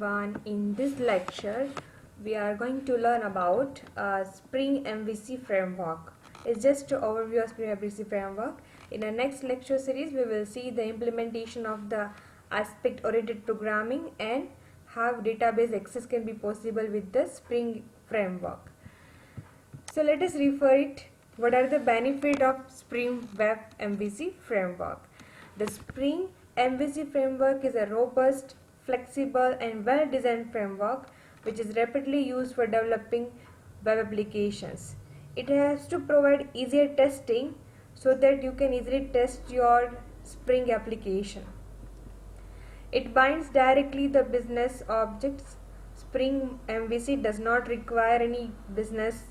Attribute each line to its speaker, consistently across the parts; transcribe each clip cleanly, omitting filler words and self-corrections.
Speaker 1: everyone. In this lecture, we are going to learn about Spring MVC framework. It's just an overview of Spring MVC framework. In our next lecture series, we will see the implementation of the aspect-oriented programming and how database access can be possible with the Spring framework. So let us refer it. What are the benefits of Spring Web MVC framework? The Spring MVC framework is a robust, flexible and well-designed framework which is rapidly used for developing web applications. It has to provide easier testing so that you can easily test your Spring application. It binds directly the business objects. Spring MVC does not require any business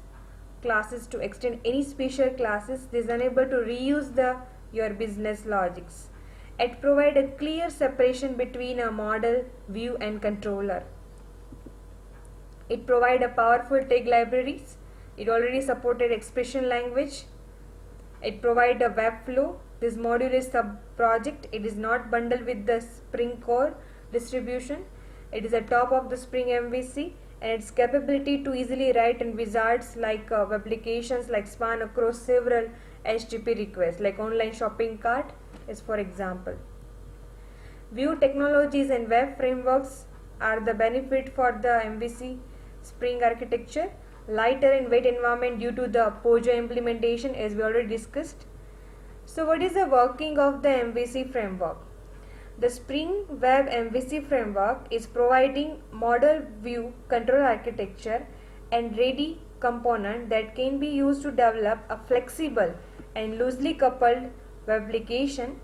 Speaker 1: classes to extend any special classes. This is unable to reuse your business logics. It provides a clear separation between a model, view and controller. It provides a powerful tag libraries. It already supported expression language. It provides a web flow. This module is sub-project. It is not bundled with the Spring Core distribution. It is a top of the Spring MVC, and its capability to easily write and wizards like web applications like span across several HTTP requests like online shopping cart is for example. View technologies and web frameworks are the benefit for the MVC Spring architecture. Lighter and weight environment due to the POJO implementation as we already discussed. So what is the working of the MVC framework? The Spring Web MVC framework is providing model view control architecture and ready component that can be used to develop a flexible and loosely coupled web application.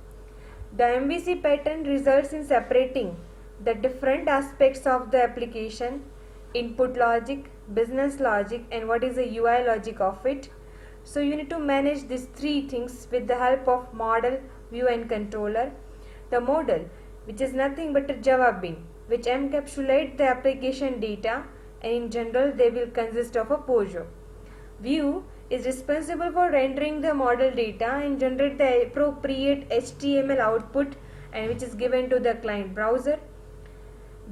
Speaker 1: The MVC pattern results in separating the different aspects of the application: input logic, business logic and what is the UI logic of it. So you need to manage these three things with the help of model, view and controller. The model, which is nothing but a Java bean, which encapsulates the application data, and in general they will consist of a POJO. View is responsible for rendering the model data and generate the appropriate HTML output and which is given to the client browser.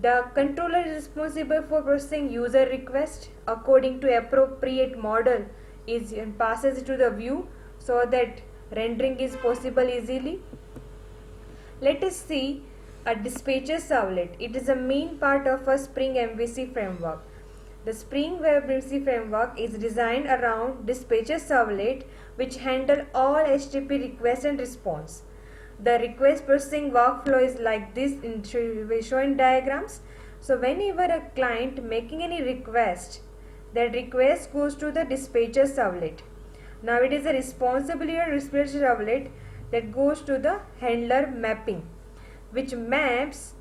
Speaker 1: The controller is responsible for processing user request according to appropriate model is passes to the view so that rendering is possible easily. Let us see a dispatcher servlet. It is a main part of a Spring MVC framework. The Spring Web MVC framework is designed around dispatcher servlet which handle all HTTP requests and response. The request processing workflow is like this showing diagrams. So whenever a client making any request, that request goes to the dispatcher servlet. Now it is a responsibility of dispatcher servlet that goes to the handler mapping, which maps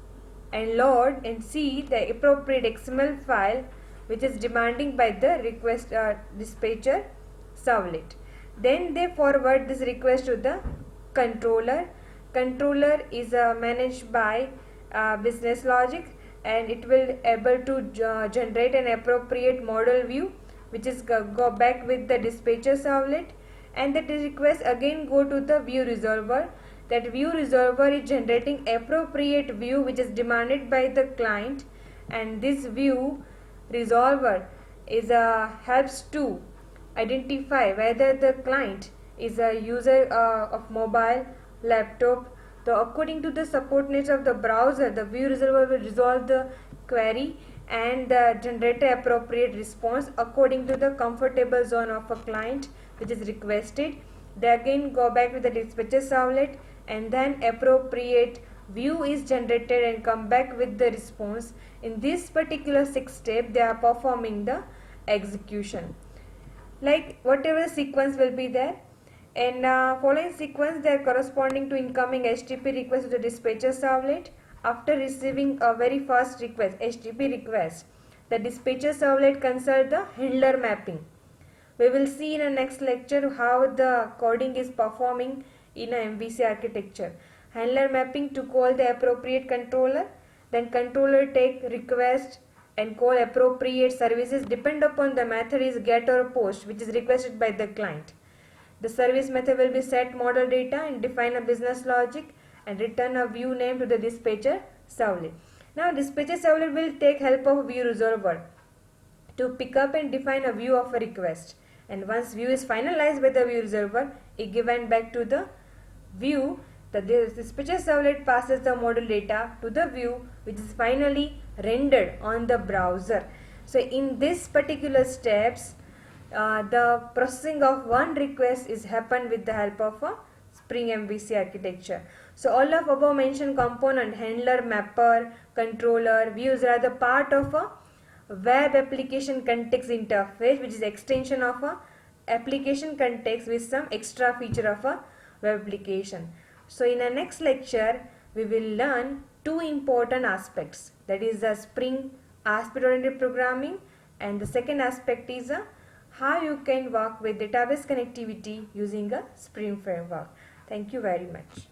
Speaker 1: and load and see the appropriate XML file which is demanding by the request dispatcher servlet. Then they forward this request to the controller. Controller is managed by business logic, and it will able to generate an appropriate model view which is go back with the dispatcher servlet, and that request again go to the view resolver. That view resolver is generating appropriate view which is demanded by the client, and this view resolver is helps to identify whether the client is a user of mobile, laptop. According to the support needs of the browser, the view resolver will resolve the query and generate the appropriate response according to the comfortable zone of a client which is requested. They again go back to the dispatcher servlet, and then appropriate view is generated and come back with the response. In this particular 6 step, they are performing the execution. Like whatever sequence will be there. In following sequence, they are corresponding to incoming HTTP request to the dispatcher servlet. After receiving a very fast request, HTTP request, the dispatcher servlet consult the handler mapping. We will see in the next lecture how the coding is performing in a MVC architecture. Handler mapping to call the appropriate controller. Then controller take request and call appropriate services depend upon the method is get or post which is requested by the client. The service method will be set model data and define a business logic and return a view name to the dispatcher servlet. Now dispatcher servlet will take help of view resolver to pick up and define a view of a request, and once view is finalized by the view resolver, it given back to the view. The dispatcher servlet passes the model data to the view, which is finally rendered on the browser. So in this particular steps, the processing of one request is happened with the help of a Spring MVC architecture. So all of above mentioned component, handler, mapper, controller, views are the part of a web application context interface, which is extension of a application context with some extra feature of a web application. So in the next lecture, we will learn two important aspects, that is the Spring aspect oriented programming, and the second aspect is how you can work with database connectivity using a Spring framework. Thank you very much.